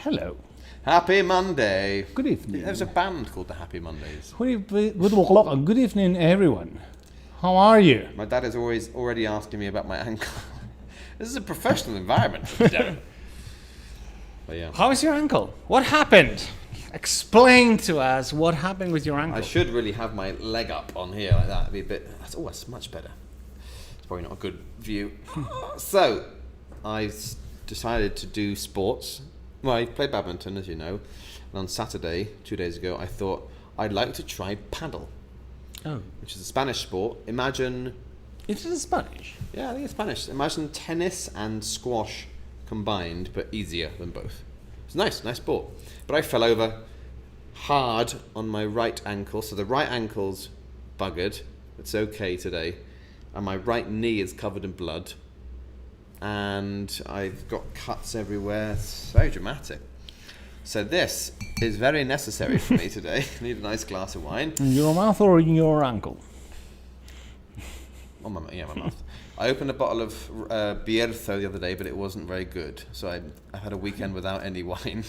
Hello. Happy Monday. Good evening. There's a band called the Happy Mondays. Good evening, everyone. How are you? My dad is already asking me about my ankle. This is a professional environment for Darren. But yeah. How is your ankle? What happened? Explain to us what happened with your ankle. I should really have my leg up on here like that. It'd be a bit. That's much better. It's probably not a good view. So, I decided to do sports. Well, I play badminton, as you know. And on Saturday, 2 days ago, I thought I'd like to try paddle. Oh. Which is a Spanish sport. Imagine... It is Spanish? Yeah, I think it's Spanish. Imagine tennis and squash combined, but easier than both. It's nice sport. But I fell over hard on my right ankle. So the right ankle's buggered. It's okay today. And my right knee is covered in blood. And I've got cuts everywhere. It's very dramatic. So this is very necessary for me today. I need a nice glass of wine. In your mouth or in your ankle? Oh, my mouth. I opened a bottle of Bierzo the other day, but it wasn't very good. So I had a weekend without any wine.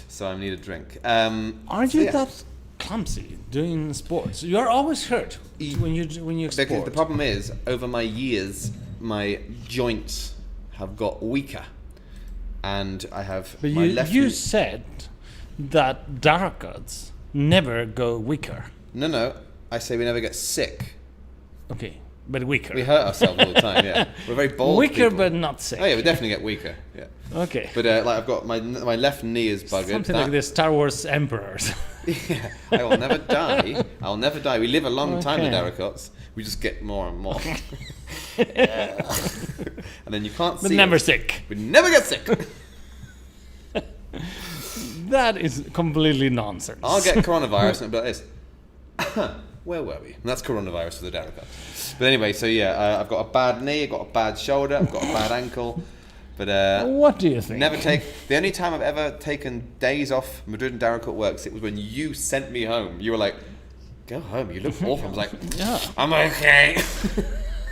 So I need a drink. Aren't you that clumsy doing sports? You are always hurt when you sport. Because the problem is, over my years, my joints have got weaker, and I have but my left. You said that darkards never go weaker. No. I say we never get sick. Okay, but weaker. We hurt ourselves all the time. Yeah, we're very bold. Weaker, people. but not sick. Oh yeah, we definitely get weaker. Yeah. Okay. But like I've got my left knee is buggered. Something like the Star Wars emperors. Yeah, I will never die. I'll never die. We live a long time, the Daracots. We just get more and more. And then you can't see. But never sick. We never get sick. That is completely nonsense. I'll get coronavirus and it'll be like this. Where were we? And that's coronavirus for the Daracots. But anyway, so yeah, I've got a bad knee, I've got a bad shoulder, I've got a bad ankle. But what do you think? The only time I've ever taken days off Madrid and Daracot works, it was when you sent me home. You were like, "Go home. You look awful." I was like, "Yeah, I'm okay."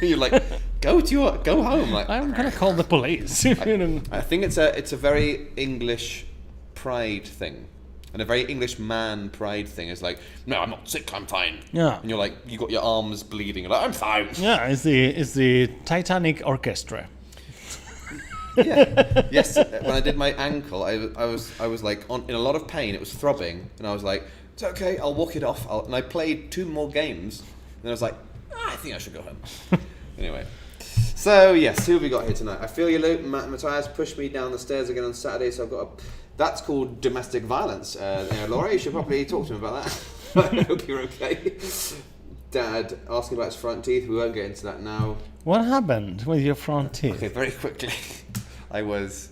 You're like, "Go home." Like, I'm gonna call the police. I think it's a very English pride thing, and a very English man pride thing. Is like, "No, I'm not sick. I'm fine." Yeah. And you're like, you got your arms bleeding. You're like, "I'm fine." Yeah, it's the Titanic Orchestra. Yeah. Yes. When I did my ankle, I was like in a lot of pain. It was throbbing, and I was like, "It's okay. I'll walk it off." And I played 2 more games, and I was like, "I think I should go home." Anyway, so yes, who have we got here tonight? I feel you, Luke. Matthias pushed me down the stairs again on Saturday, so I've got that's called domestic violence. Laura, you should probably talk to him about that. I hope you're okay. Dad asking about his front teeth. We won't get into that now. What happened with your front teeth? Okay, very quickly. I was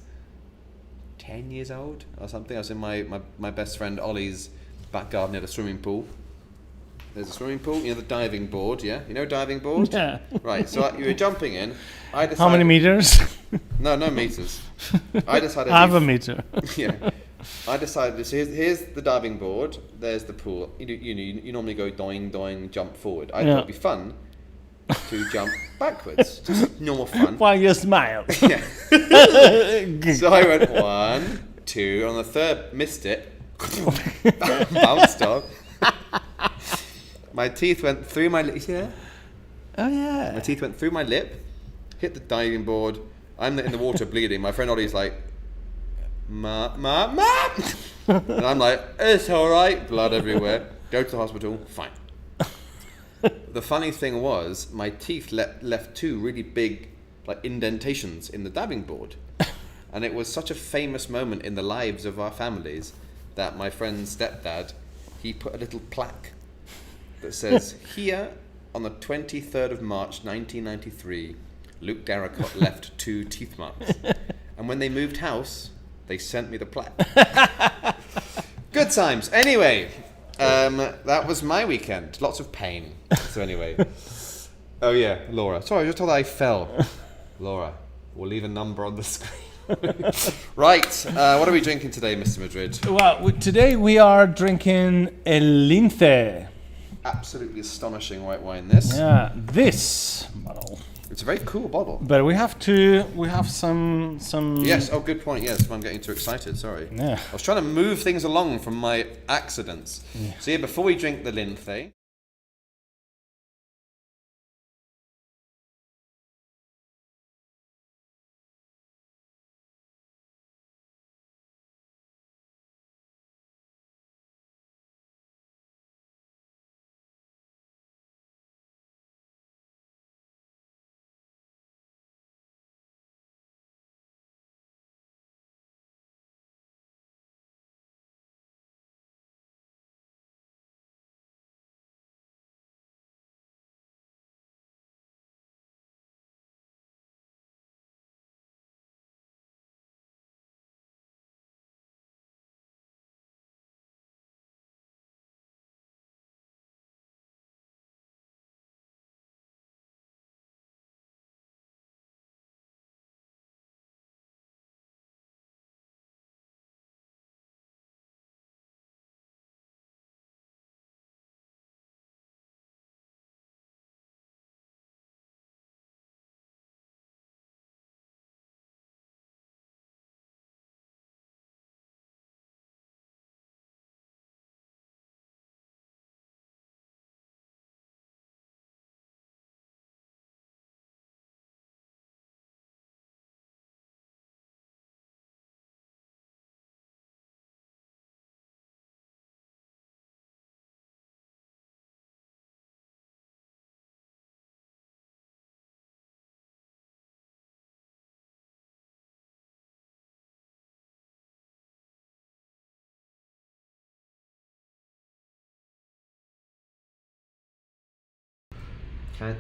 10 years old or something. I was in my best friend Ollie's back garden near the swimming pool. There's a swimming pool, you know, the diving board, yeah? You know diving board? Yeah. Right, so you were jumping in. I decided... How many meters? No meters. I decided... Half a meter. Yeah. I decided, so here's the diving board, there's the pool. You normally go doing, jump forward. I thought it'd be fun to jump backwards. Just normal fun. While you smile. Yeah. So I went 1, 2, on the third, missed it. Bounced off. My teeth went through my lip. Yeah. Oh yeah. My teeth went through my lip, hit the diving board. I'm in the water bleeding. My friend Ollie's like, Ma. And I'm like, it's alright. Blood everywhere. Go to the hospital. Fine. The funny thing was, my teeth left 2 really big like indentations in the diving board. And it was such a famous moment in the lives of our families that my friend's stepdad, he put a little plaque that says, "Here on the 23rd of March 1993, Luke Daracot left 2 teeth marks. And when they moved house, they sent me the plaque." Good times. Anyway, that was my weekend. Lots of pain. So anyway. Oh yeah, Laura. Sorry, I just told her I fell. Laura, we'll leave a number on the screen. Right, what are we drinking today, Mr. Madrid? Well, today we are drinking a Linze. Absolutely astonishing white wine, this. Yeah, this bottle. It's a very cool bottle. But we have some. Yes. Oh, good point. Yes, I'm getting too excited. Sorry. Yeah. I was trying to move things along from my accidents. Yeah. So yeah, before we drink the Linze.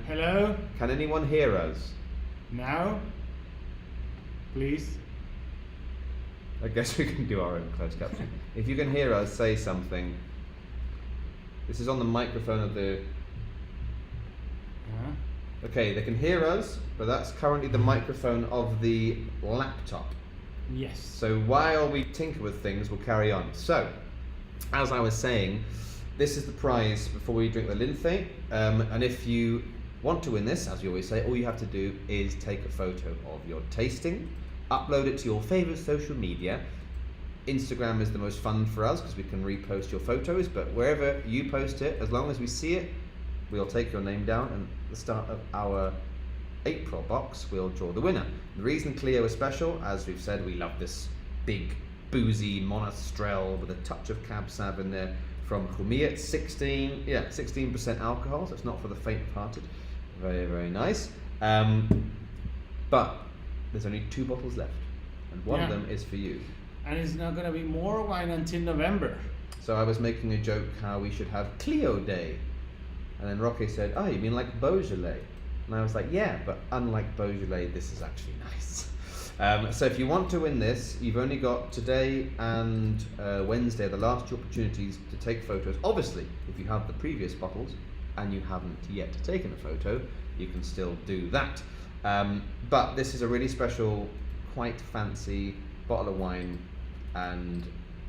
Hello. Can anyone hear us? Now. Please. I guess we can do our own closed caption. If you can hear us, say something. This is on the microphone of the... Okay, they can hear us, but that's currently the microphone of the laptop. Yes. So while we tinker with things, we'll carry on. So, as I was saying, this is the prize before we drink the Linze. And if you want to win this, as we always say, all you have to do is take a photo of your tasting, upload it to your favourite social media. Instagram is the most fun for us because we can repost your photos, but wherever you post it, as long as we see it, we'll take your name down, and at the start of our April box, we'll draw the winner. The reason Clio is special, as we've said, we love this big, boozy Monastrell with a touch of Cab Sav in there from Jumia. 16% alcohol, so it's not for the faint-hearted. Very, very nice. But there's only 2 bottles left, and one of them is for you. And it's not going to be more wine until November. So I was making a joke how we should have Clio Day. And then Rocky said, oh, you mean like Beaujolais? And I was like, yeah, but unlike Beaujolais, this is actually nice. So if you want to win this, you've only got today and Wednesday, the last 2 opportunities to take photos. Obviously, if you have the previous bottles and you haven't yet taken a photo, you can still do that. But this is a really special, quite fancy bottle of wine, and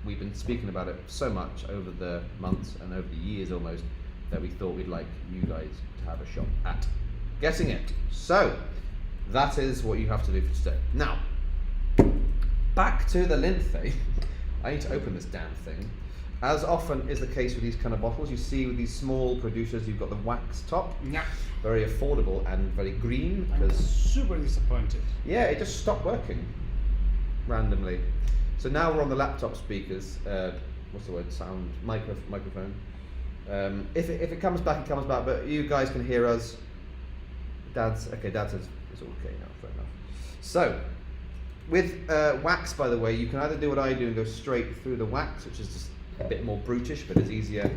we've been speaking about it so much over the months and over the years almost, that we thought we'd like you guys to have a shot at getting it. So that is what you have to do for today. Now, back to the Linze. I need to open this damn thing. As often is the case with these kind of bottles, you see with these small producers, you've got the wax top. Yeah. Very affordable and very green. I'm super disappointed. Yeah, it just stopped working randomly. So now we're on the laptop speakers. What's the word? Sound microphone. If it comes back, it comes back. But you guys can hear us. Dad says it's all okay now. Fair enough. So with wax, by the way, you can either do what I do and go straight through the wax, which is just a bit more brutish, but it's easier.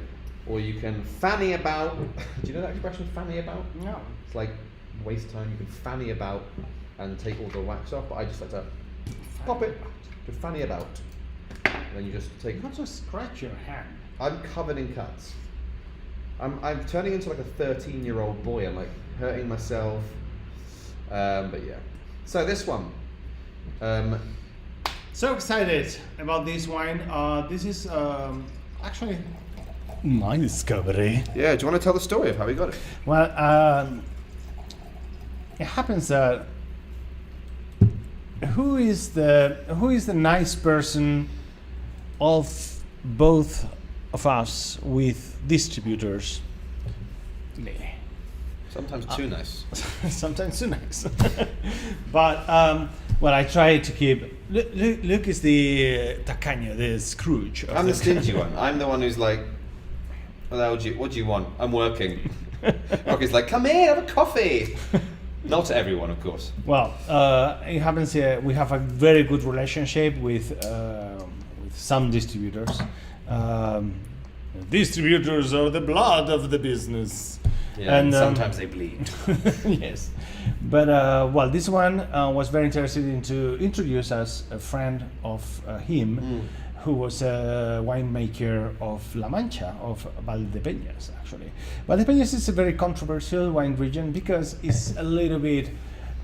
Or you can fanny about. Do you know that expression, fanny about? No. It's like waste time. You can fanny about and take all the wax off, but I just like to pop it to fanny about. And then you just take. You can't just scratch your hand. I'm covered in cuts. I'm turning into like a 13-year-old boy. I'm like hurting myself. But yeah. So this one. So excited about this wine. This is actually my discovery. Yeah, do you want to tell the story of how we got it? Well, it happens that who is the nice person of both of us with distributors? Me. Sometimes too nice. Sometimes too nice. But well, I try to keep. Luke is the tacaño, the Scrooge. I'm the stingy one. I'm the one who's like, what do you want? I'm working. Rocky's like, come here, have a coffee. Not to everyone, of course. Well, it happens here. We have a very good relationship with some distributors. Distributors are the blood of the business. Yeah, and sometimes they bleed. Yes, but well, this one was very interested in to introduce us a friend of him, who was a winemaker of La Mancha, of Valdepeñas, actually. Valdepeñas is a very controversial wine region because it's a little bit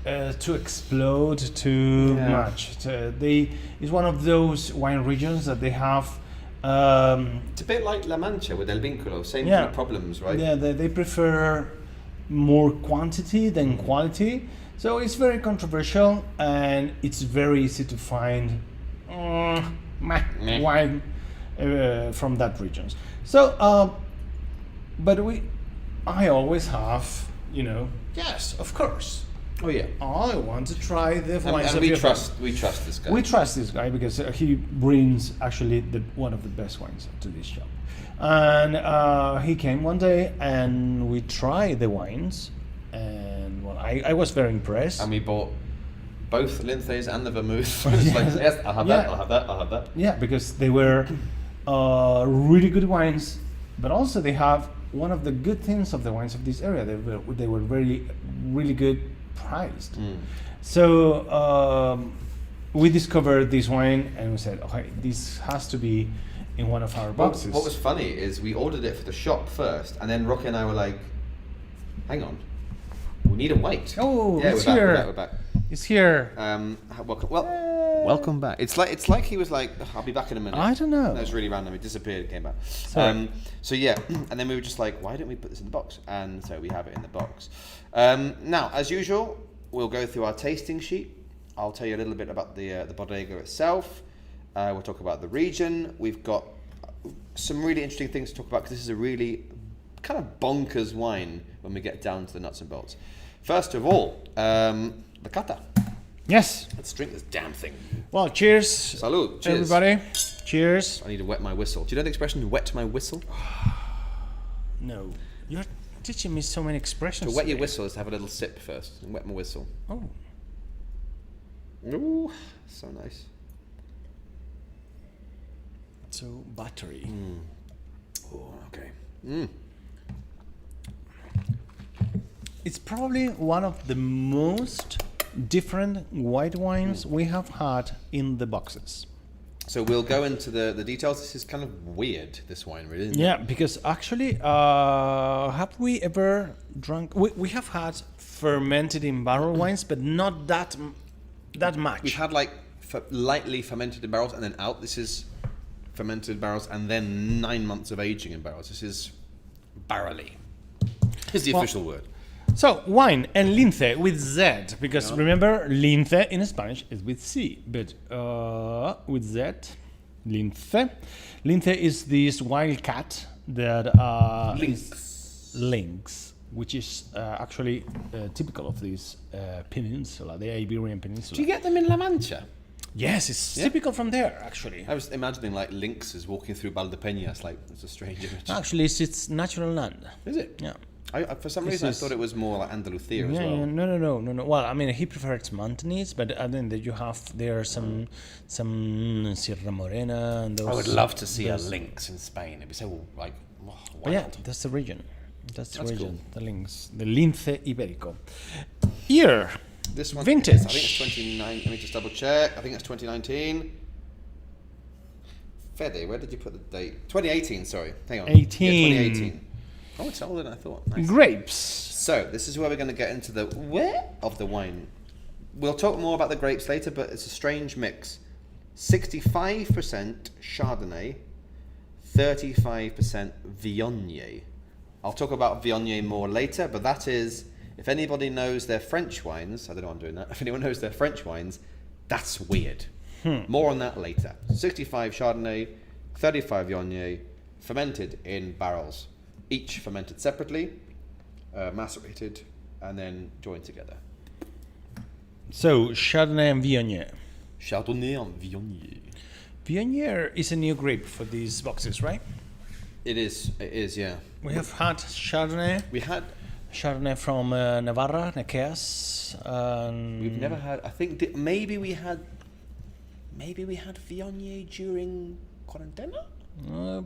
to explode too much. It's one of those wine regions that they have. It's a bit like La Mancha with El Vinculo, same kind of problems, right? Yeah, they prefer more quantity than quality. So it's very controversial, and it's very easy to find wine from that region. So, but I always have, yes, of course. Oh yeah. I want to try the wines. And we trust this guy. We trust this guy because he brings actually one of the best wines to this shop. And he came one day and we tried the wines, and well, I was very impressed. And we bought both Linzes and the vermouth. It's like, yes, I'll have that, I'll have that, I'll have that. Yeah, because they were really good wines, but also they have one of the good things of the wines of this area. They were really good priced. So we discovered this wine and we said, okay, this has to be in one of our boxes. What was funny is we ordered it for the shop first, and then Rocky and I were like, hang on, we need a wait. Oh, yeah, it's we're here. Back, we're back. It's here. Welcome back. It's like he was like, I'll be back in a minute. I don't know. That was really random. He disappeared, came back. So yeah, and then we were just like, why don't we put this in the box? And so we have it in the box. Now, as usual, we'll go through our tasting sheet. I'll tell you a little bit about the bodega itself. We'll talk about the region. We've got some really interesting things to talk about because this is a really kind of bonkers wine when we get down to the nuts and bolts. First of all, the cata. Yes. Let's drink this damn thing. Well, cheers. Salud. Cheers. Everybody. Cheers. I need to wet my whistle. Do you know the expression, wet my whistle? No. You're teaching me so many expressions. To wet your whistle is to have a little sip first and wet my whistle. Oh. Ooh, so nice. So buttery. Oh, okay. It's probably one of the most different white wines we have had in the boxes. So we'll go into the details. This is kind of weird, this wine, really, isn't it? Because actually, have we ever drunk... We have had fermented in barrel wines, but not that much. We've had like lightly fermented in barrels and then out. This is fermented barrels and then 9 months of aging in barrels. This is barrelly. Is the official word. So, wine and Linze with Z, because remember, Linze in Spanish is with C, but with Z, Linze. Linze is this wild cat that is lynx, which is actually typical of this peninsula, the Iberian Peninsula. Do you get them in La Mancha? Yes, it's typical from there, actually. I was imagining like lynxes walking through Valdepeñas, like it's a strange image. Actually, it's its natural land. Is it? Yeah. For some reason, I thought it was more like Andalusia as well. No. Well, I mean, he prefers mountains, but then you have there some Sierra Morena and those. I would love to see a lynx in Spain. It'd be so like wild. But yeah, that's the region. That's the region. Cool. The lynx, the Lince Ibérico. Year. This one, vintage. I think it's 29. Let me just double check. I think it's 2019. Fede, where did you put the date? 2018. Sorry, hang on. 18. Yeah, 2018. Oh, it's older than I thought. Nice. Grapes. So this is where we're going to get into the where of the wine. We'll talk more about the grapes later, but it's a strange mix. 65% Chardonnay, 35% Viognier. I'll talk about Viognier more later, but that is If anybody knows their French wines, I don't know why I'm doing that. If anyone knows their French wines, that's weird. More on that later. 65 Chardonnay, 35 Viognier, fermented in barrels. Each fermented separately, macerated, and then joined together. So, Chardonnay and Viognier. Chardonnay and Viognier. Viognier is a new grape for these boxes, right? It is, yeah. We have had Chardonnay. We had... Chardonnay from Navarra, Nequeas. We've never had... I think maybe we had Viognier during quarantena?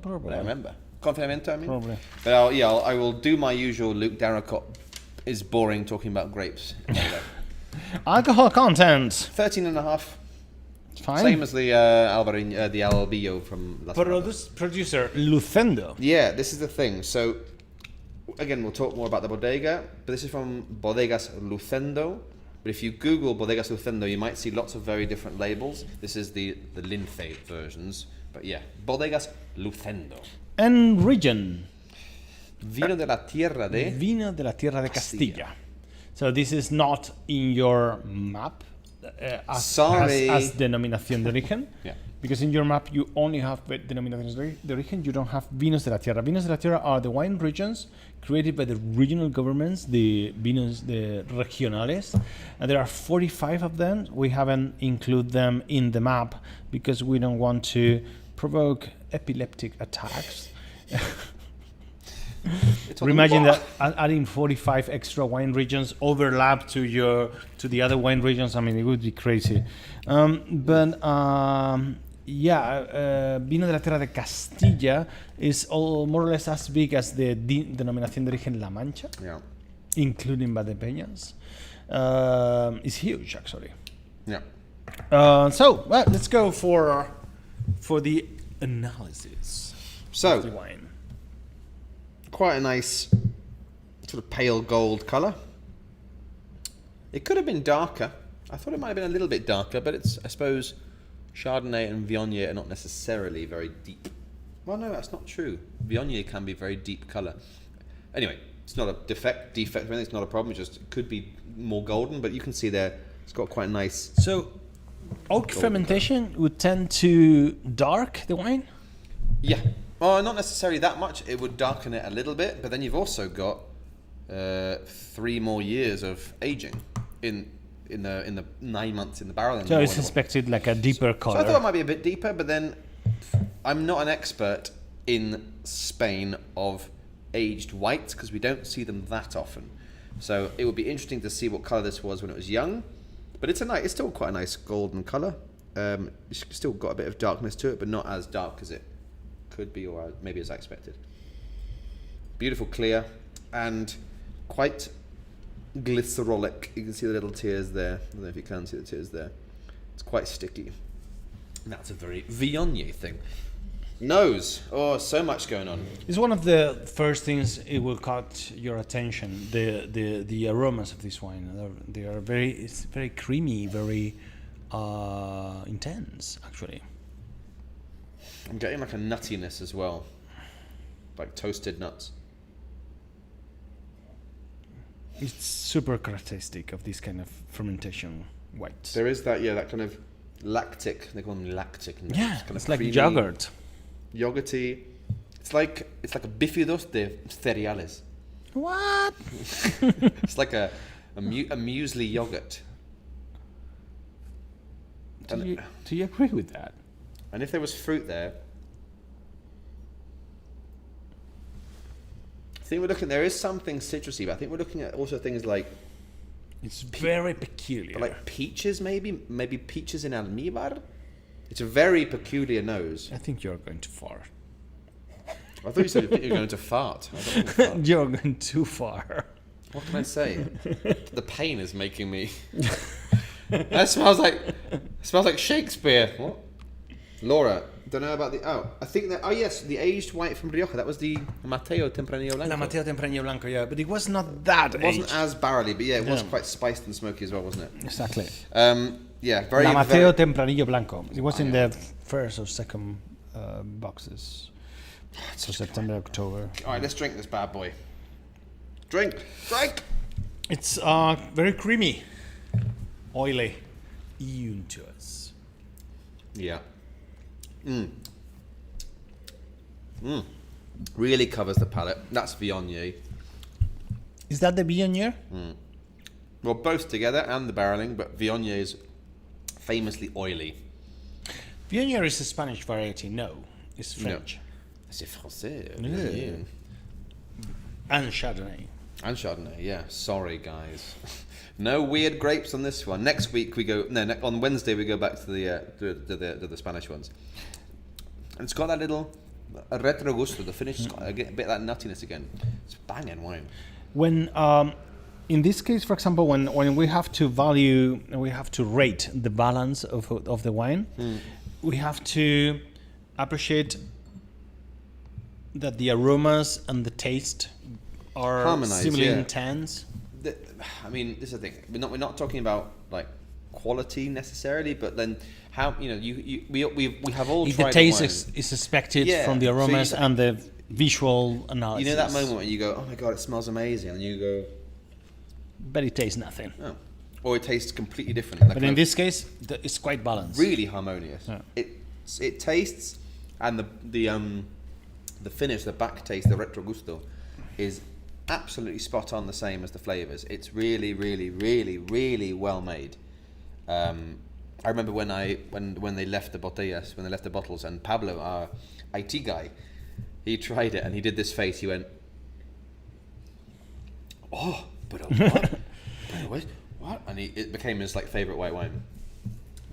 Probably. I don't remember. Confinamento, I mean? Probably. But I will do my usual Luke Darracott is boring talking about grapes. Alcohol content. 13.5. Fine. Same as the the Albillo from last month. Producer Lucendo. Yeah, this is the thing. So, again, we'll talk more about the bodega, but this is from Bodegas Lucendo. But if you Google Bodegas Lucendo, you might see lots of very different labels. This is the Linze versions. But yeah, Bodegas Lucendo. And region. Vino de la Tierra de... Vino de la Tierra de Castilla. So this is not in your map as denominación de origen. Yeah. Because in your map you only have denominaciones de origen, you don't have vinos de la tierra. Vinos de la tierra are the wine regions created by the regional governments, the vinos de regionales. And there are 45 of them. We haven't included them in the map because we don't want to provoke epileptic attacks. Imagine that adding 45 extra wine regions overlap to the other wine regions. I mean, it would be crazy. Vino de la Tierra de Castilla is more or less as big as the denominación de origen La Mancha, including Valdepeñas. It's huge, actually. Yeah. So let's go for the analysis of the wine. Quite a nice sort of pale gold colour. It could have been darker. I thought it might have been a little bit darker, but it's, I suppose, Chardonnay and Viognier are not necessarily very deep. Well, no, that's not true. Viognier can be very deep colour. Anyway, it's not a defect or anything, it's not a problem, it could be more golden, but you can see there, it's got quite a nice... So, oak fermentation would tend to dark the wine? Yeah. Oh, not necessarily that much. It would darken it a little bit, but then you've also got 3 more years of aging in the 9 months in the barrel. So it's expected like a deeper color. So I thought it might be a bit deeper, but then I'm not an expert in Spain of aged whites because we don't see them that often. So it would be interesting to see what color this was when it was young. But it's still quite a nice golden color. It's still got a bit of darkness to it, but not as dark as it could be, or maybe as I expected. Beautiful clear and quite glycerolic. You can see the little tears there. I don't know if you can see the tears there. It's quite sticky. And that's a very Viognier thing. Nose. Oh, so much going on. It's one of the first things it will caught your attention. The aromas of this wine. They are it's very creamy, very intense, actually. I'm getting like a nuttiness as well, like toasted nuts. It's super characteristic of this kind of fermentation white. There is that kind of lactic. They call them lactic. Yeah, kind it's of like creamy, yogurt. Yogurty. It's like a bifidus de cereales. What? It's like a muesli yogurt. Do you agree with that? And if there was fruit there, I think we're looking. There is something citrusy, but I think we're looking at also things like. It's very peculiar. Like peaches, maybe peaches in almíbar. It's a very peculiar nose. I think you're going too far. I thought you said you were going to fart. I don't want to fart. You're going too far. What can I say? The pain is making me. That smells like Shakespeare. What? Laura, don't know about I think that, yes, the aged white from Rioja, that was the Mateo Tempranillo Blanco. La Mateo Tempranillo Blanco, yeah, but it was not that It wasn't as barrely, but yeah, it was quite spiced and smoky as well, wasn't it? Exactly. Yeah, very... La Mateo Tempranillo Blanco. It was in the first or second boxes. So September, October. All right, let's drink this bad boy. Drink! It's very creamy, oily, unctuous. Yeah. Really covers the palate. That's Viognier. Is that the Viognier? Well, both together and the barreling, but Viognier is famously oily. Viognier is a Spanish variety. No, it's French. C'est français. Yeah. And Chardonnay. And Chardonnay, yeah. Sorry, guys. No weird grapes on this one. Next week we go. No, on Wednesday we go back to the Spanish ones. And it's got that little retro gusto. The finish has got a bit of that nuttiness again. It's banging wine. When in this case, for example, when we have to rate the balance of the wine, we have to appreciate that the aromas and the taste are similarly intense. I mean, this is the thing. We're not talking about like quality necessarily, but then how we have all if tried the taste wine. is expected from the aromas and the visual analysis. You know that moment when you go, "Oh my god, it smells amazing," and you go, but it tastes nothing. Oh. Or it tastes completely different. But in this case, it's quite balanced. Really harmonious. Yeah. It tastes, and the finish, the back taste, the retrogusto, is absolutely spot on the same as the flavors. It's really, really, really, really well made. I remember when they left the botellas, when they left the bottles, and Pablo, our IT guy, he tried it and he did this face. He went, "Oh, but what? What?" And it became his like favorite white wine.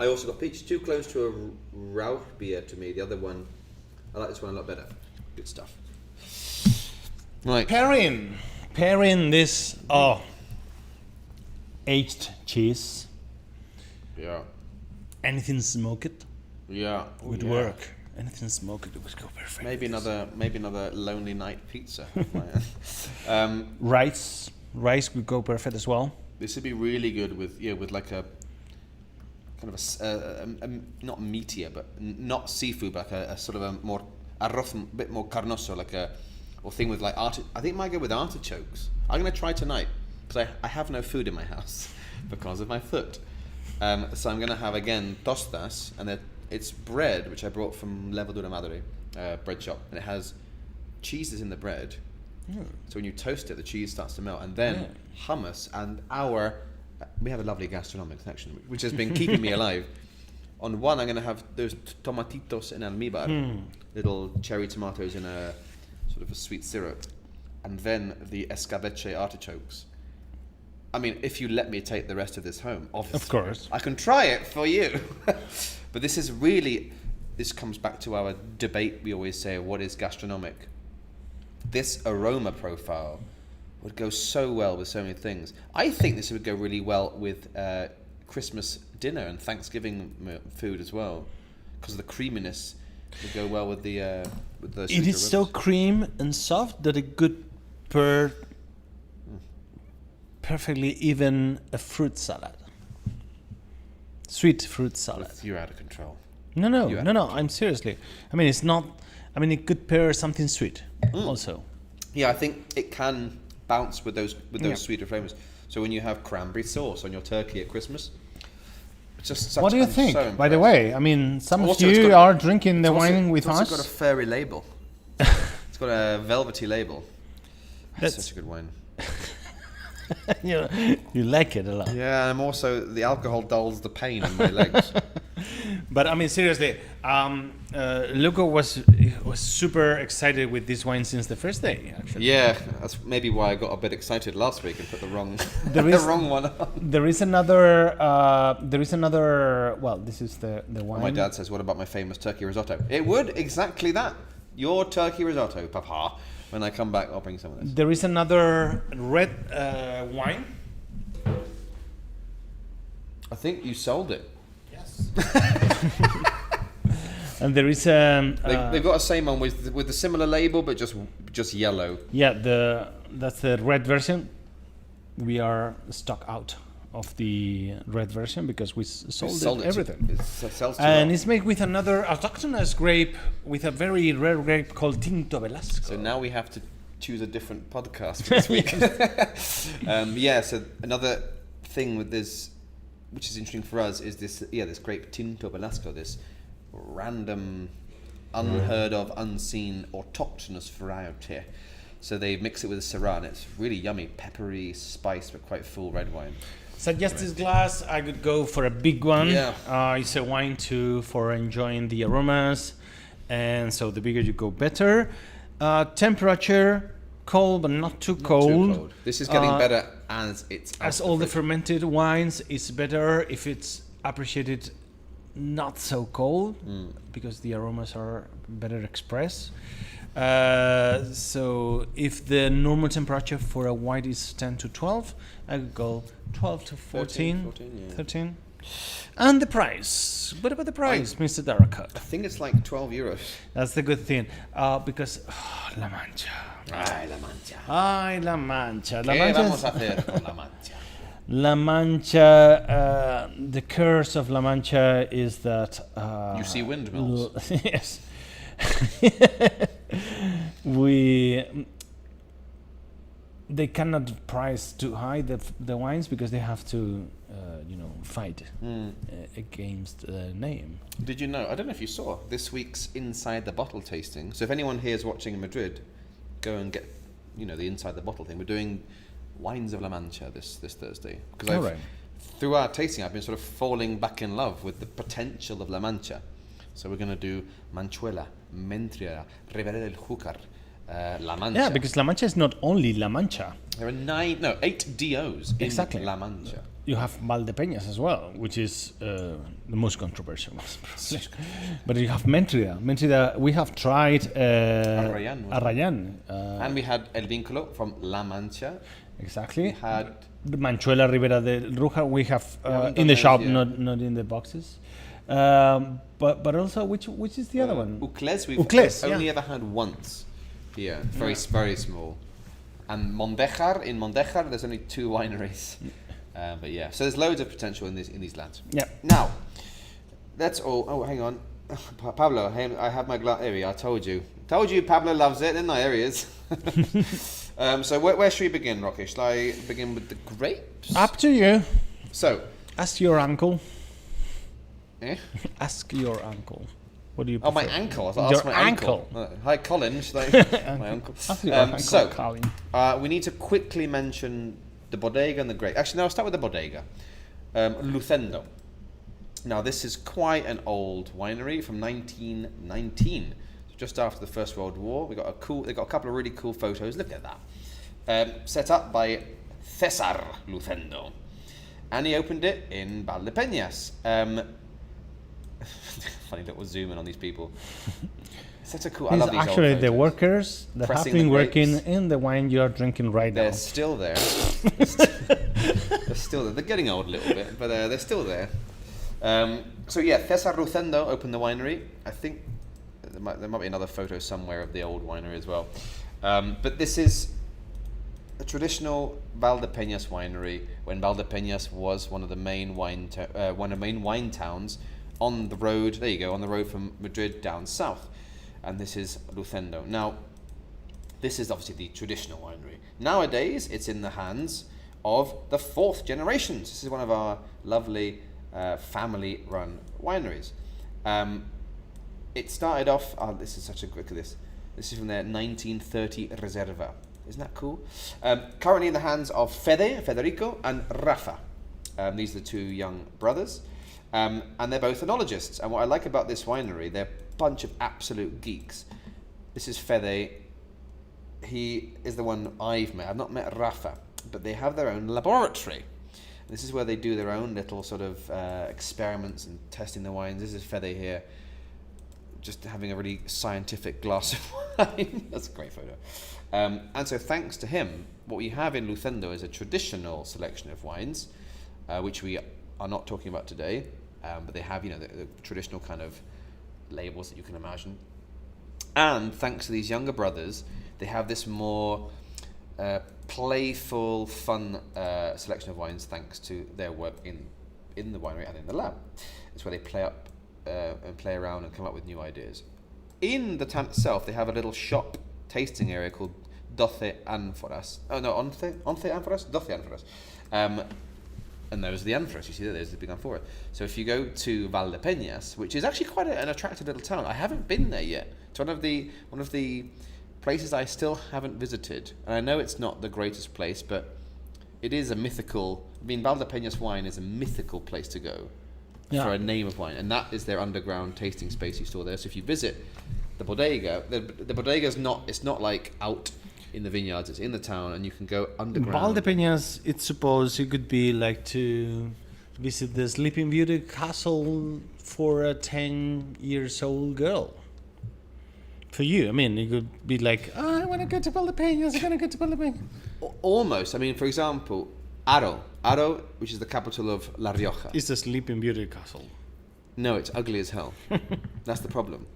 I also got peach, too close to a Rauch beer to me. The other one, I like this one a lot better. Good stuff. Right. Pairing this aged cheese. Yeah. Anything smoked. Yeah. Would work. Anything smoked would go perfect. Maybe another lonely night pizza. Rice would go perfect as well. This would be really good with like a kind of a not meatier, but not seafood, but like a sort of a more arroz, a bit more carnoso, like a thing with like I think it might go with artichokes. I'm gonna try tonight because I have no food in my house because of my foot. So I'm gonna have again tostas, and it's bread which I brought from Levadura Madre bread shop, and it has cheeses in the bread. So when you toast it, the cheese starts to melt, and then hummus. And we have a lovely gastronomic section, which has been keeping me alive. On one, I'm going to have those tomatitos en almíbar, little cherry tomatoes in a sort of a sweet syrup, and then the escabeche artichokes. I mean, if you let me take the rest of this home, obviously, of course, I can try it for you. But this comes back to our debate. We always say, what is gastronomic? This aroma profile would go so well with so many things. I think this would go really well with Christmas dinner and Thanksgiving food as well, because the creaminess would go well with the. It is so cream and soft that it could pair perfectly even a fruit salad, sweet fruit salad. You're out of control. No. I'm seriously. I mean, it's not. I mean, it could pair something sweet also. Yeah, I think it can bounce with those sweeter flavors. So when you have cranberry sauce on your turkey at Christmas, it's just such. What do you think? So by the way, I mean, some of you are drinking the wine with us. It's got a furry label. It's got a velvety label. That's such a good wine. You like it a lot. Yeah, I'm also the alcohol dulls the pain in my legs. But I mean, seriously, Luco was super excited with this wine since the first day. Actually, yeah, that's maybe why I got a bit excited last week and put the wrong wrong one on. There is another. Well, this is the wine. My dad says, "What about my famous turkey risotto?" It would exactly that. Your turkey risotto, Papa. When I come back, I'll bring some of this. There is another red wine. I think you sold it. Yes. And there is they've got the same one with a similar label, but just yellow. Yeah, that's the red version. We are stock out of the red version because we sold everything. And it's made with another autochthonous grape, with a very rare grape called Tinto Velasco. So now we have to choose a different podcast for this week. So another thing with this, which is interesting for us, is this grape Tinto Belasco, this random, unheard of, unseen, autochthonous variety. So they mix it with a Syrah, and it's really yummy, peppery, spiced, but quite full red wine. Suggest this glass. I could go for a big one. Yeah. It's a wine for enjoying the aromas, and so the bigger you go, better. Temperature, cold but not too cold. This is getting better as it's out As all the fermented wines, it's better if it's appreciated not so cold, because the aromas are better expressed. So if the normal temperature for a white is 10 to 12, I could go 12 to 14, 13. And the price. What about the price, Mr. Daracot? I think it's like 12 euros. That's the good thing. Because La Mancha. Ay, La Mancha. Ay, La Mancha. La ¿Qué Mancha vamos a hacer con La Mancha? La Mancha, the curse of La Mancha is that... You see windmills. Yes. They cannot price too high the wines, because they have to fight against the name. Did you know, I don't know if you saw this week's Inside the Bottle tasting. So if anyone here is watching in Madrid, go and get the Inside the Bottle thing. We're doing wines of La Mancha this Thursday, because through our tasting I've been sort of falling back in love with the potential of La Mancha. So we're going to do Manchuela, Mentria, Ribera del Júcar, La Mancha. Yeah, because La Mancha is not only La Mancha. There are 8 DOs in La Mancha. You have Valdepeñas as well, which is the most controversial one. But you have Mentria. Mentria, we have tried Arrayán. And we had El Vínculo from La Mancha. Exactly. We had Manchuela, Ribera del Júcar. We have in the shop, not in the boxes. But also, which is the other one? Uclés, we've only ever had once here. Very small. And Mondejar, in Mondejar, there's only 2 wineries. But yeah, so there's loads of potential in these lands. Yeah. Now, that's all. Oh, hang on. Pablo, I have my glass. Here we are, I told you. Pablo loves it, didn't I? There he is. So where should we begin, Rocky? Shall I begin with the grapes? Up to you. So. Ask your uncle. Eh? Ask your uncle. What do you prefer? Oh, my ankle. I thought Your ask my ankle. Hi, Colin. My uncle. Ask your uncle, Colin. We need to quickly mention the bodega and the grape. Actually, no, I'll start with the bodega. Lucendo. Now, this is quite an old winery from 1919, just after the First World War. They got a couple of really cool photos. Look at that. Set up by César Lucendo, and he opened it in Valdepeñas. Funny little zoom in on these people. Such a cool. I love these actually old the photos. workers that have been working in the wine you are drinking right now. They're still there. They're still there. They're getting old a little bit, but they're still there. So yeah, César Lucendo opened the winery. I think there might be another photo somewhere of the old winery as well. But this is a traditional Valdepeñas winery, when Valdepeñas was one of the main wine towns on the road. There you go, on the road from Madrid down south. And this is Lucendo. Now, this is obviously the traditional winery. Nowadays, it's in the hands of the 4th generation. This is one of our lovely family-run wineries. It started off. Oh, this is such a look at this. This is from their 1930 Reserva. Isn't that cool? Currently in the hands of Federico, and Rafa. These are the 2 young brothers. And they're both enologists. And what I like about this winery, they're a bunch of absolute geeks. This is Fede. He is the one I've met. I've not met Rafa, but they have their own laboratory. This is where they do their own little sort of experiments and testing the wines. This is Fede here, just having a really scientific glass of wine. That's a great photo. And so thanks to him, what we have in Lucendo is a traditional selection of wines, which we are not talking about today, but they have, the traditional kind of labels that you can imagine. And thanks to these younger brothers, they have this more playful, fun selection of wines, thanks to their work in the winery and in the lab. It's where they play up and play around and come up with new ideas. In the town itself, they have a little shop tasting area called 12 ánforas. Oh no, 11 ánforas? 12 ánforas. And those are the ánforas. You see there, there's the big amphora. So if you go to Valdepeñas, which is actually quite an attractive little town, I haven't been there yet. It's one of the places I still haven't visited. And I know it's not the greatest place, but it is a mythical... I mean, Valdepeñas wine is a mythical place to go for a name of wine. And that is their underground tasting space you saw there. So if you visit the bodega, the bodega is not... It's not like out in the vineyards, it's in the town, and you can go underground. Valdepeñas, it's supposed it could be like to visit the Sleeping Beauty castle for a 10-year-old girl. For you, I mean, it could be like, I want to go to Valdepeñas, I want to go to Valdepeñas. Almost. I mean, for example, Aro, which is the capital of La Rioja. It's a Sleeping Beauty castle. No, it's ugly as hell. That's the problem.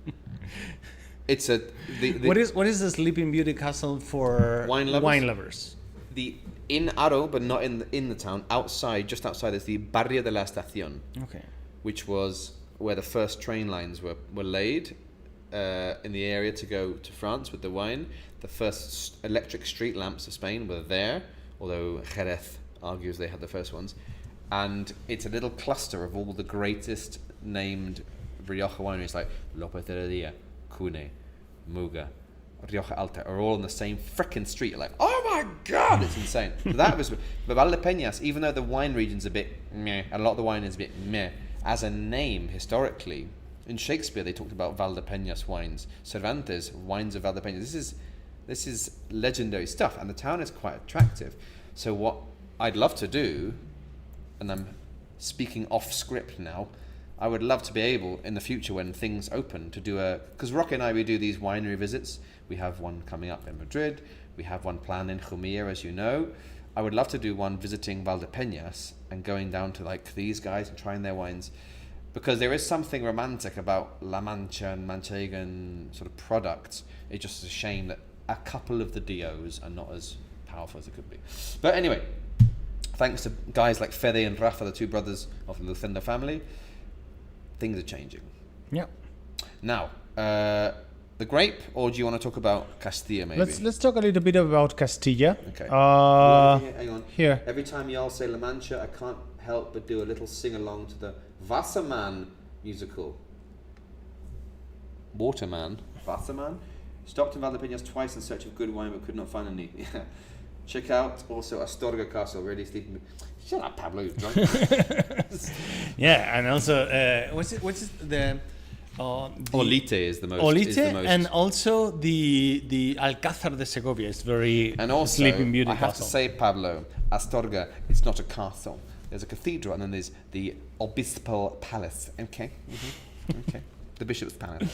It's what is the Sleeping Beauty castle for wine lovers? In Aro, but not in the town. Just outside, is the Barrio de la Estación. Okay. Which was where the first train lines were laid in the area to go to France with the wine. The first electric street lamps of Spain were there, although Jerez argues they had the first ones. And it's a little cluster of all the greatest named Rioja wineries, like López de Heredia, Cune, Muga, Rioja Alta, are all on the same frickin' street. You're like, oh my god, it's insane. So that was, but Valdepeñas, even though the wine region's a bit meh, and a lot of the wine is a bit meh, as a name historically, in Shakespeare they talked about Valdepeñas wines, Cervantes, wines of Valdepeñas. This is legendary stuff, and the town is quite attractive. So what I'd love to do, and I'm speaking off script now, I would love to be able, in the future when things open, to do because Rocky and I, we do these winery visits. We have one coming up in Madrid. We have one planned in Jumilla, as you know. I would love to do one visiting Valdepeñas and going down to like these guys and trying their wines, because there is something romantic about La Mancha and Manchegan sort of products. It's just a shame that a couple of the DOs are not as powerful as it could be. But anyway, thanks to guys like Fede and Rafa, the two brothers of the Lucenda family, things are changing. Yeah. Now, the grape, or do you want to talk about Castilla maybe? Let's talk a little bit about Castilla. Okay. Hang on. Here. Every time y'all say La Mancha, I can't help but do a little sing-along to the Wasserman musical. Waterman. Wasserman? Stopped in Valdepeñas twice in search of good wine but could not find any. Check out also Astorga Castle, really sleeping. Shut up, Pablo, you're drunk. Yeah, and also, what's the... Olite is the most. Olite, and also the Alcázar de Segovia is very and also, Sleeping Beauty I have castle. to say, Pablo, Astorga, it's not a castle. There's a cathedral, and then there's the Obispal Palace. Okay? Mm-hmm. Okay. The Bishop's Palace.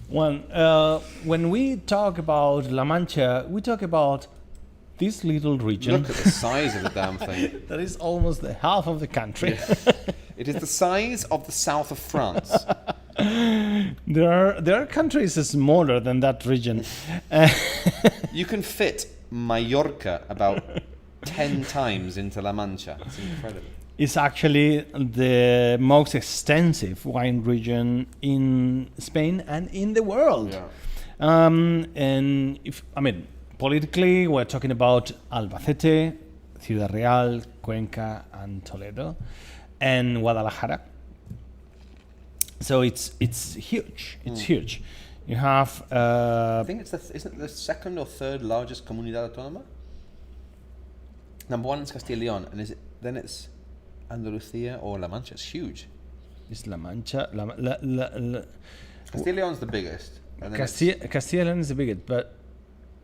Okay. When we talk about La Mancha, we talk about this little region. Look at the size of the damn thing. That is almost the half of the country. Yeah. It is the size of the south of France. There are countries smaller than that region. You can fit Mallorca about 10 times into La Mancha. It's incredible. It's actually the most extensive wine region in Spain and in the world. Yeah. And politically, we're talking about Albacete, Ciudad Real, Cuenca, and Toledo, and Guadalajara. So it's huge. It's huge. You have. I think isn't it the second or third largest comunidad autónoma? Number one is Castilla y León, and then it's Andalucía or La Mancha. It's huge. It's La Mancha. Castilla y León is the biggest. Castilla y León is the biggest, but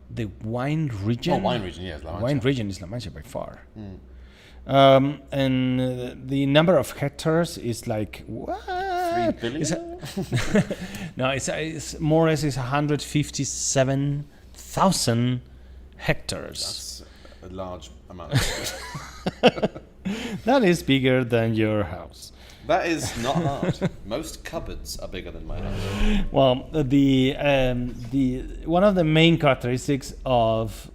the wine region. Oh, wine region, yes, La Mancha. Wine region is La Mancha by far. And the number of hectares is like what? 3 billion? No, it's more or less 157,000 hectares. That's a large amount of That is bigger than your house. That is not hard. Most cupboards are bigger than my house. Well, the one of the main characteristics of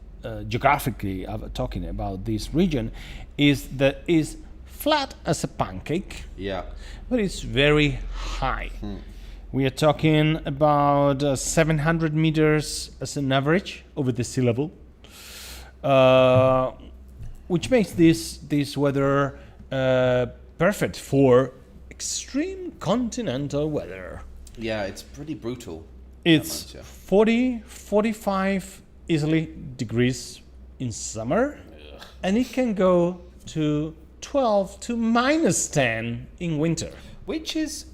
geographically talking about this region is that it's flat as a pancake. Yeah. But it's very high. We are talking about 700 meters as an average over the sea level. which makes this weather perfect for extreme continental weather. Yeah, it's pretty brutal. It's La Mancha. 40, 45 easily degrees in summer, and it can go to 12 to -10 in winter. Which is,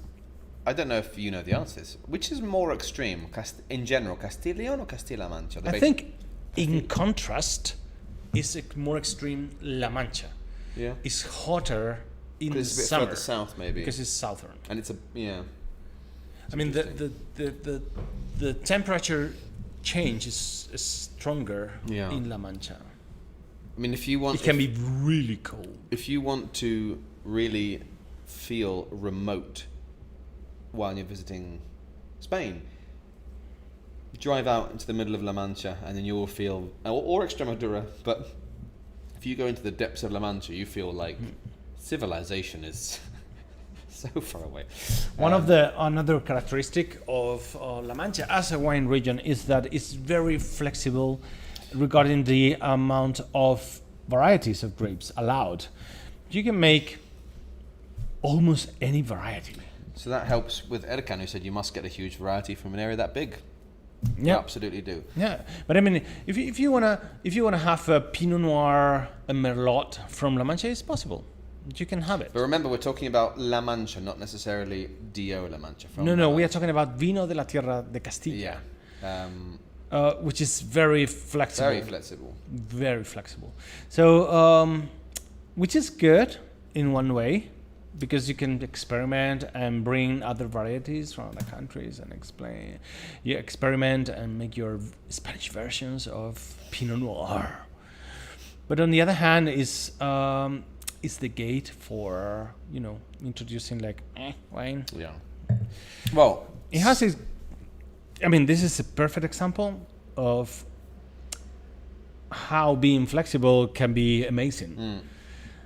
I don't know if you know the answer to this, which is more extreme, in general, Castilla or Castilla-La Mancha? I think, in contrast, is more extreme La Mancha. Yeah. It's hotter in Because it's a bit summer further south, maybe. because it's southern. And it's yeah. I mean, the temperature change is stronger Yeah. in La Mancha. I mean, if you want, It can be really cold. if you want to really feel remote while you're visiting Spain, drive out into the middle of La Mancha, and then you will feel, or Extremadura. But if you go into the depths of La Mancha, you feel like civilization is so far away. Another characteristic of La Mancha as a wine region is that it's very flexible regarding the amount of varieties of grapes allowed. You can make almost any variety. So that helps with Erkan, who said you must get a huge variety from an area that big. You Yeah, absolutely do. yeah. But I mean, if you wanna have a Pinot Noir, a Merlot from La Mancha, it's possible. You can have it. But remember, we're talking about La Mancha, not necessarily Dio La Mancha. From No, La we are Mancha. talking about Vino de la Tierra de Castilla. Yeah. Which is very flexible. Very flexible. Very flexible. So, which is good in one way, because you can experiment and bring other varieties from other countries and you experiment and make your Spanish versions of Pinot Noir. But on the other hand, is the gate for introducing like wine. Yeah. Well, It has its. I mean, this is a perfect example of how being flexible can be amazing.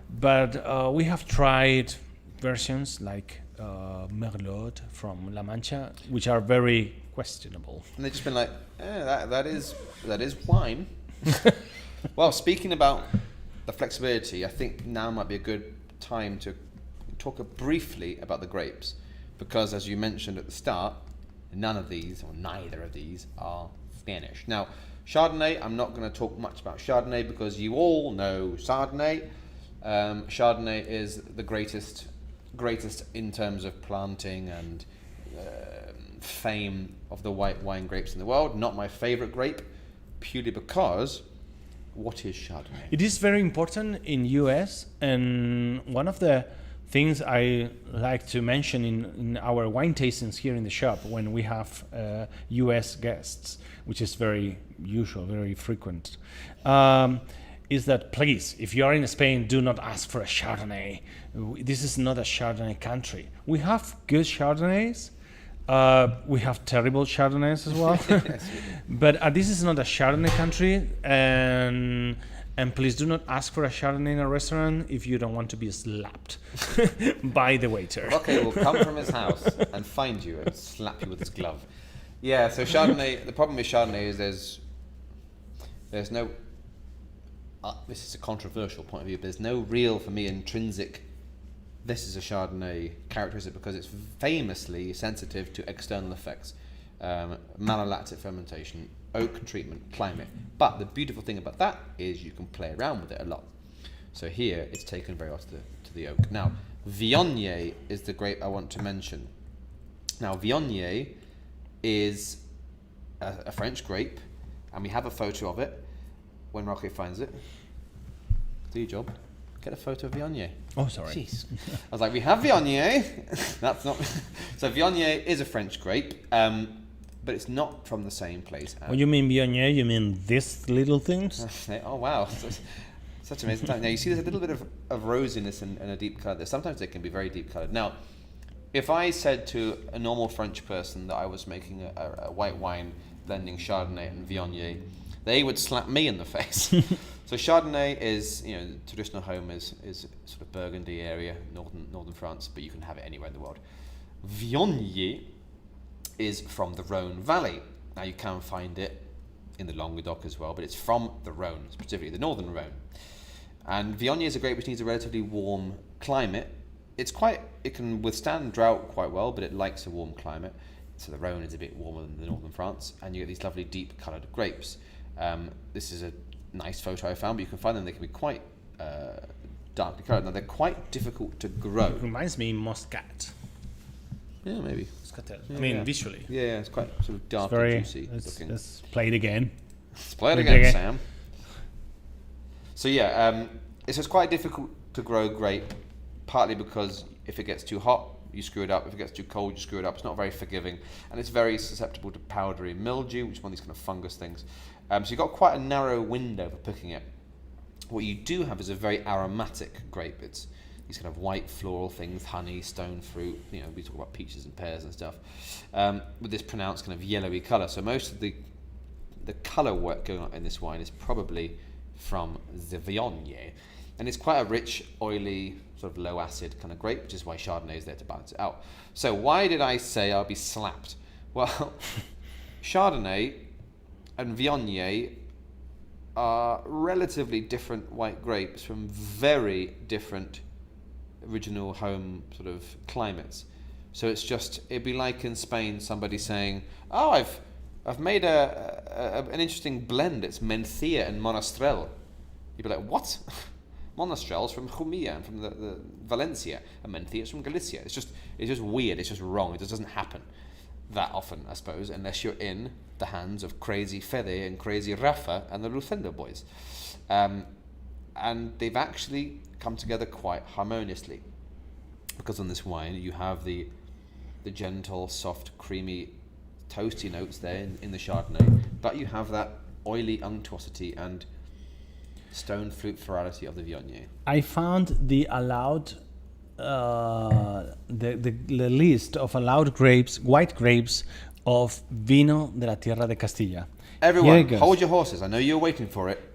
But we have tried versions like Merlot from La Mancha, which are very questionable. and they've just been like, that is wine. Well, speaking about the flexibility, I think now might be a good time to talk briefly about the grapes, because as you mentioned at the start, none of these, or neither of these, are Spanish. Now, Chardonnay, I'm not going to talk much about Chardonnay because you all know Chardonnay. Chardonnay is the greatest in terms of planting and fame of the white wine grapes in the world. Not my favorite grape, purely because what is Chardonnay? It is very important in US, and one of the things I like to mention in our wine tastings here in the shop when we have US guests, which is very usual, very frequent, is that please, if you are in Spain, do not ask for a Chardonnay. This is not a Chardonnay country. We have good Chardonnays. We have terrible Chardonnays as well. But this is not a Chardonnay country, and please do not ask for a Chardonnay in a restaurant if you don't want to be slapped by the waiter. Okay, will come from his house and find you and slap you with his glove. Yeah, so Chardonnay, the problem with Chardonnay is there's no, this is a controversial point of view, but there's no real, for me, intrinsic, this is a Chardonnay characteristic, because it's famously sensitive to external effects, malolactic fermentation, oak treatment, climate. But the beautiful thing about that is you can play around with it a lot. So here it's taken very well to the oak. Now, Viognier is the grape I want to mention. Now, Viognier is a French grape, and we have a photo of it when Roque finds it. Do your job. Get a photo of Viognier. Oh, sorry. Jeez. I was like, we have Viognier. That's not. So Viognier is a French grape, but it's not from the same place. When you mean Viognier, you mean these little things? Oh wow, such amazing time. Now you see there's a little bit of rosiness and a deep colour. Sometimes they can be very deep coloured. Now, if I said to a normal French person that I was making a white wine blending Chardonnay and Viognier, they would slap me in the face. So Chardonnay is, the traditional home is sort of Burgundy area, northern France, but you can have it anywhere in the world. Viognier is from the Rhone Valley. Now you can find it in the Languedoc as well, but it's from the Rhone, specifically the northern Rhone. And Viognier is a grape which needs a relatively warm climate. It can withstand drought quite well, but it likes a warm climate. So the Rhone is a bit warmer than the northern France, and you get these lovely deep coloured grapes. This is a nice photo I found, but you can find them. They can be quite darkly coloured. Now they're quite difficult to grow. It reminds me Muscat. Yeah, maybe. Muscatel. Yeah, I mean, yeah. visually. Yeah, it's quite sort of dark Very. and juicy looking. Let's play it again. Let's play it again, Sam. So yeah, it's quite difficult to grow grape, partly because if it gets too hot, you screw it up. If it gets too cold, you screw it up. It's not very forgiving, and it's very susceptible to powdery mildew, which is one of these kind of fungus things. So you've got quite a narrow window for picking it. What you do have is a very aromatic grape. It's these kind of white floral things, honey, stone fruit. You know, we talk about peaches and pears and stuff, with this pronounced kind of yellowy colour. So most of the colour work going on in this wine is probably from the Viognier, and it's quite a rich, oily, sort of low acid kind of grape, which is why Chardonnay is there to balance it out. So why did I say I'll be slapped? Well, Chardonnay and Viognier are relatively different white grapes from very different original home sort of climates. So it'd be like in Spain somebody saying, "Oh, I've made an interesting blend. It's Mencía and Monastrell." You'd be like, "What?" Monastrell's from Jumilla and from the Valencia, and Mencía's from Galicia. It's just weird. It's just wrong. It just doesn't happen that often, I suppose, unless you're in the hands of crazy Fede and crazy Rafa and the Lucendo boys. And they've actually come together quite harmoniously, because on this wine you have the gentle, soft, creamy, toasty notes there in the Chardonnay, but you have that oily unctuosity and stone fruit florality of the Viognier. I found the allowed the list of allowed grapes, white grapes of Vino de la Tierra de Castilla. Everyone, hold your horses. I know you're waiting for it.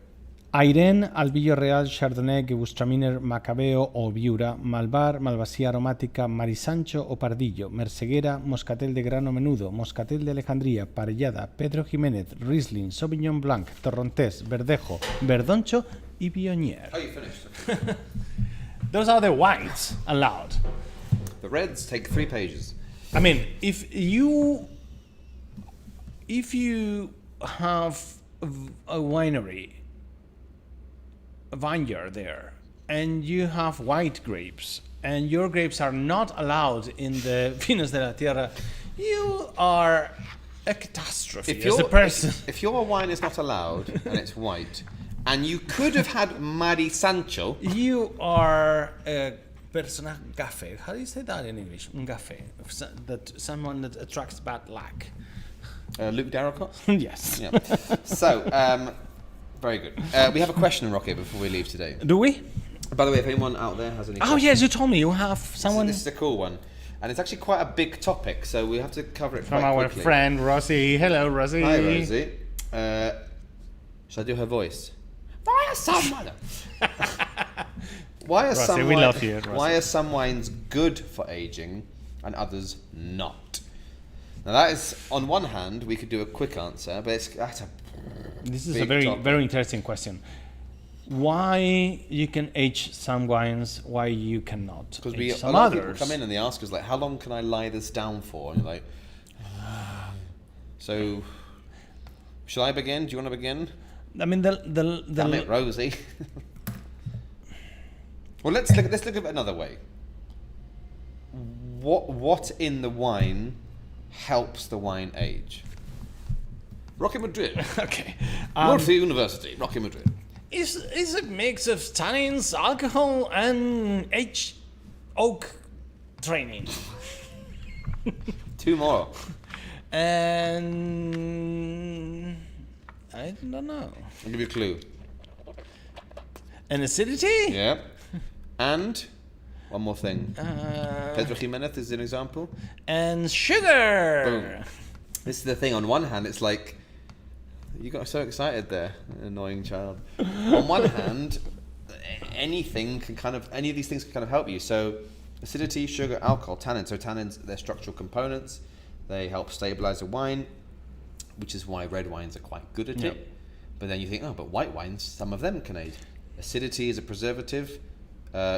Airén, Albillo Real, Chardonnay, Gewürztraminer, Macabeo o Viura, Malvar, Malvasía aromática, Marisancho o Pardillo, Merceguera, Moscatel de grano menudo, Moscatel de Alejandría, Parellada, Pedro Jiménez, Riesling, Sauvignon Blanc, Torrontés, Verdejo, Verdoncho y Viognier. Oh, you finished. Those are the whites allowed. The reds take 3 pages. I mean, if you have a winery, a vineyard there, and you have white grapes, and your grapes are not allowed in the Vinos de la Tierra, you are a catastrophe as a person. If your wine is not allowed and it's white, and you could have had Marisancho, you are a persona gaffe. How do you say that in English? Un gaffe. Someone that attracts bad luck. Luke Darracott? Yes. Yeah. So, very good. We have a question, Rocket, before we leave today. Do we? By the way, if anyone out there has any Oh, questions, yes, you told me you have someone... This is a cool one. And it's actually quite a big topic, so we have to cover it From quite our quickly. friend Rosie. Hello, Rosie. Hi, Rosie. Shall I do her voice? Why are some Rosie, we love you, Rosie. Why are some wines good for aging and others not? Now that is, on one hand, we could do a quick answer, but This is big a very, topic. very interesting question. Why you can age some wines, why you cannot Because age a some lot of others? people come in and they ask us, like, how long can I lie this down for? And you're like, so, shall I begin? Do you want to begin? I mean, Damn it, Rosie. Well, let's look at it another way. What in the wine helps the wine age? Rocky Madrid. Okay. Murphy University, Rocky Madrid. Is a mix of tannins, alcohol, and oak training. 2 more. And I don't know. I'll give you a clue. And acidity? Yeah. And one more thing. Pedro Jimenez is an example. And sugar. Boom. This is the thing. On one hand, it's like you got so excited there, annoying child. On one hand, any of these things can kind of help you. So, acidity, sugar, alcohol, tannins. So tannins, they're structural components. They help stabilize the wine. which is why red wines are quite good at Yeah. it. But then you think, oh, but white wines, some of them can age. Acidity is a preservative,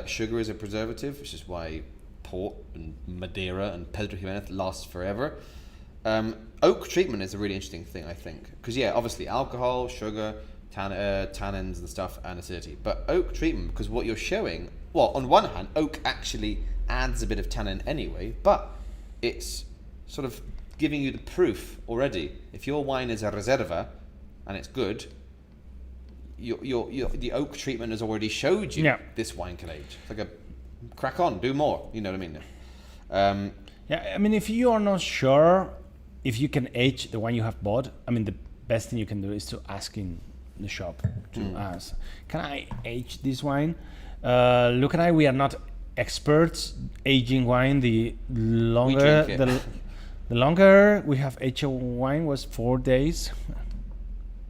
sugar is a preservative, which is why port and Madeira and Pedro Jimenez lasts forever. Oak treatment is a really interesting thing, I think, because obviously alcohol, sugar, tannins and stuff, and acidity. But oak treatment, because what you're showing, well, on one hand, oak actually adds a bit of tannin anyway, but it's sort of giving you the proof already. If your wine is a reserva and it's good, the oak treatment has already showed you this wine can age. It's like a crack on, do more. You know what I mean? I mean, if you are not sure if you can age the wine you have bought, I mean, the best thing you can do is to ask in the shop to ask, can I age this wine? Luke and I, we are not experts aging wine. The longer the longer we have aged a wine was 4 days.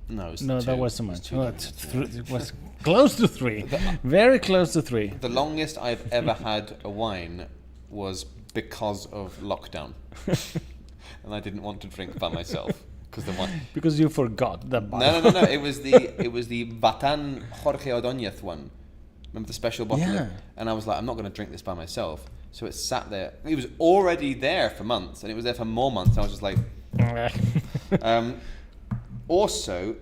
No, that was too much. It was close to 3. Very close to 3. The longest I've ever had a wine was because of lockdown. And I didn't want to drink by myself. Because you forgot the bottle. No. It was the Batan Jorge Ordóñez one. Remember the special bottle? Yeah. And I was like, I'm not going to drink this by myself. So it sat there. It was already there for months, and it was there for more months. I was just like... Also,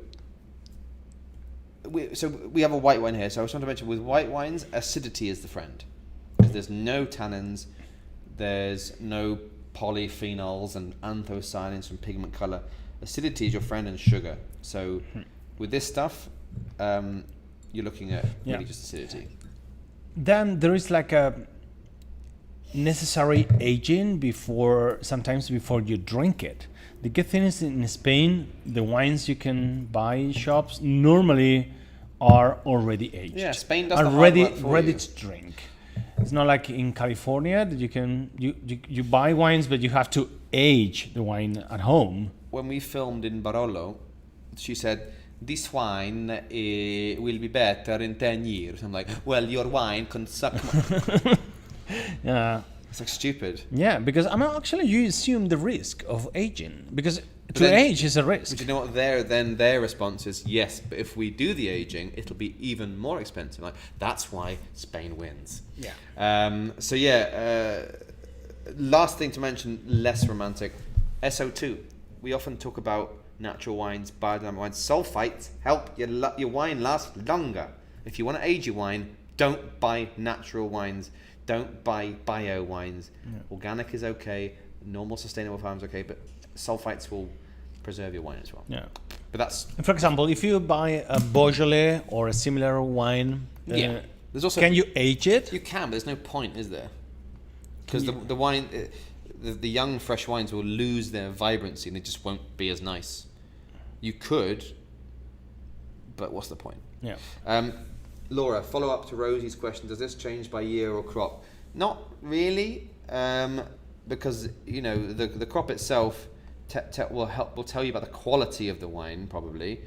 we have a white wine here. So I was trying to mention, with white wines, acidity is the friend. Because there's no tannins, there's no polyphenols and anthocyanins from pigment color. Acidity is your friend, and sugar. So with this stuff, you're looking at really just acidity. Then there is like a necessary aging sometimes before you drink it. The good thing is, in Spain, the wines you can buy in shops normally are already aged. Yeah, Spain does the ready hard work for you. to drink. It's not like in California that you buy wines, but you have to age the wine at home. When we filmed in Barolo, she said, this wine will be better in 10 years. I'm like, well, your wine can suck. Yeah. It's like stupid. Yeah, because you assume the risk of aging, because age is a risk. But you know what? Their response is, yes, but if we do the aging, it'll be even more expensive. Like, that's why Spain wins. Yeah. Last thing to mention, less romantic, SO2. We often talk about natural wines, biodynamic wines. Sulfites help your wine last longer. If you want to age your wine, don't buy natural wines. Don't buy bio wines. Yeah. Organic is okay. Normal sustainable farms okay, but sulfites will preserve your wine as well. Yeah. But that's... For example, if you buy a Beaujolais or a similar wine, there's also... Can you age it? You can, but there's no point, is there? Because the wine... The young, fresh wines will lose their vibrancy and they just won't be as nice. You could, but what's the point? Yeah. Laura, follow up to Rosie's question: does this change by year or crop? Not really, because the crop itself will tell you about the quality of the wine probably,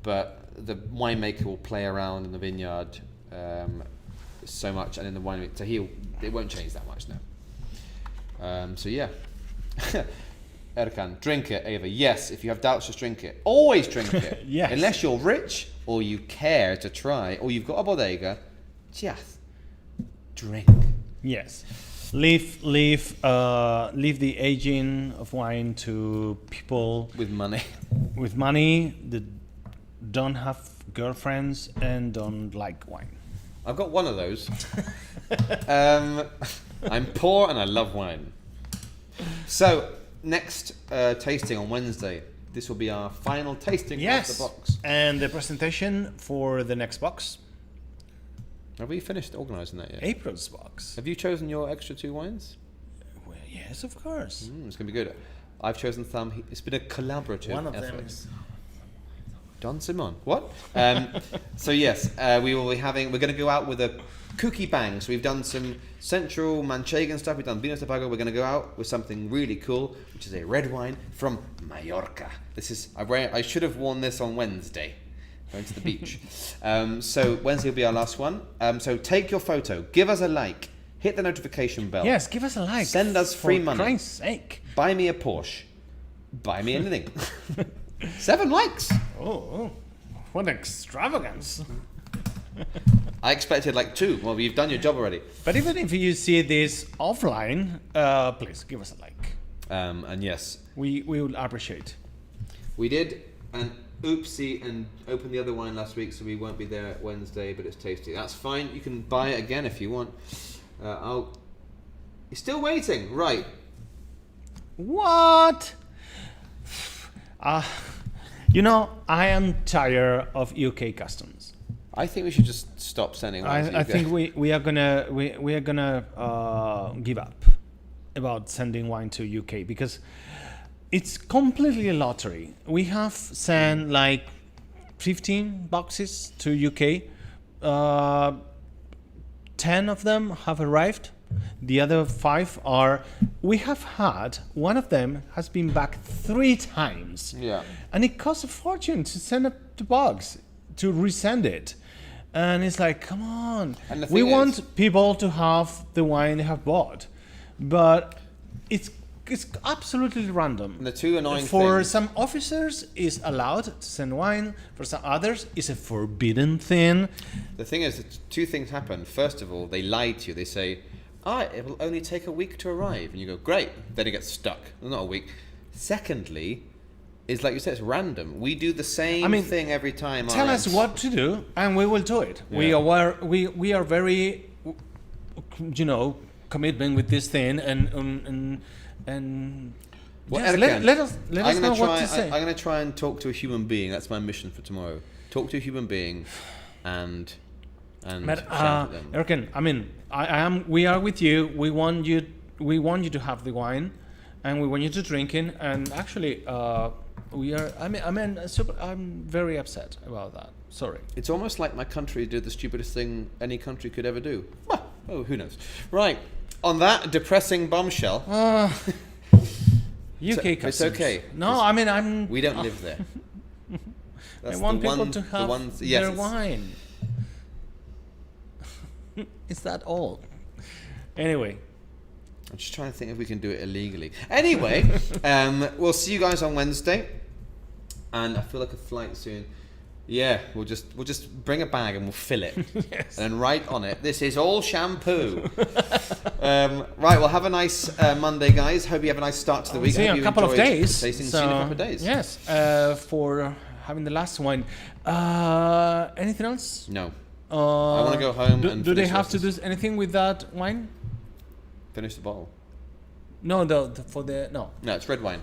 but the winemaker will play around in the vineyard so much, and in the winemaker, so it won't change that much now. Erkan, drink it, Ava. Yes, if you have doubts, just drink it. Always drink it. Yes. Unless you're rich or you care to try, or you've got a bodega, just drink. Yes. Leave the aging of wine to people with money. With money that don't have girlfriends and don't like wine. I've got one of those. I'm poor and I love wine. So, next tasting on Wednesday. This will be our final tasting of the box. And the presentation for the next box. Have we finished organising that yet? April's box. Have you chosen your extra 2 wines? Well, yes, of course. It's going to be good. I've chosen some. It's been a collaborative One of effort. them is... Don Simon. What? So yes, we're going to go out with a cookie bang. So we've done some central Manchegan stuff. We've done Vino de Pago. We're going to go out with something really cool, which is a red wine from Mallorca. This is, I should have worn this on Wednesday, going to the beach. So Wednesday will be our last one. So take your photo, give us a like, hit the notification bell. Yes, give us a like. Send us free money. For Christ's sake. Buy me a Porsche. buy me anything. 7 likes. Oh, what extravagance! I expected like 2. Well, you've done your job already. But even if you see this offline, please give us a like. And yes, We would appreciate. we did an oopsie and opened the other wine last week, so we won't be there Wednesday, but it's tasty. That's fine. You can buy it again if you want. You're still waiting, right? What? I am tired of UK customs. I think we should just stop sending wine to I UK. think we are gonna give up about sending wine to UK because it's completely a lottery. We have sent like 15 boxes to UK. 10 of them have arrived. The other 5 are. We have had one of them has been back 3 times. Yeah. And it costs a fortune to send up the box to resend it. And it's like, come on. And the We thing want is- people to have the wine they have bought, but it's absolutely random. And the 2 annoying For things. some officers, is allowed to send wine. For some others, it's a forbidden thing. The thing is, that 2 things happen. First of all, they lie to you. They say, it will only take a week to arrive. And you go, great. Then it gets stuck. Well, not a week. Secondly, is like you said, it's random. We do the same thing every time. Tell our us ends. what to do, and we will do it. Yeah. We are very, commitment with this thing, and Well, yes, Erkan, let us know what to say. I'm going to try and talk to a human being. That's my mission for tomorrow. Talk to a human being, and But shout at them. Erkan, we are with you. We want you to have the wine, and we want you to drink it. And actually, we are. I'm very upset about that. Sorry. It's almost like my country did the stupidest thing any country could ever do. Well, who knows? Right. On that depressing bombshell. UK It's customs. okay. No, We don't live there. I That's want the people one- to the have ones- yes, their it's- wine. Is that all? Anyway, I'm just trying to think if we can do it illegally. Anyway, we'll see you guys on Wednesday, and I feel like a flight soon. Yeah, we'll just bring a bag and we'll fill it, Yes. and then write on it, "This is all shampoo." Right, well, have a nice Monday, guys. Hope you have a nice start to the week. see you Hope in a couple of enjoyed days. the tasting. See you in a couple of days. Yes, for having the last one. Anything else? No, I want to go home and Do they finish have to this. do anything with that wine? Finish the bottle. No, no. No, it's red wine.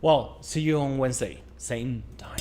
Well, see you on Wednesday, same time.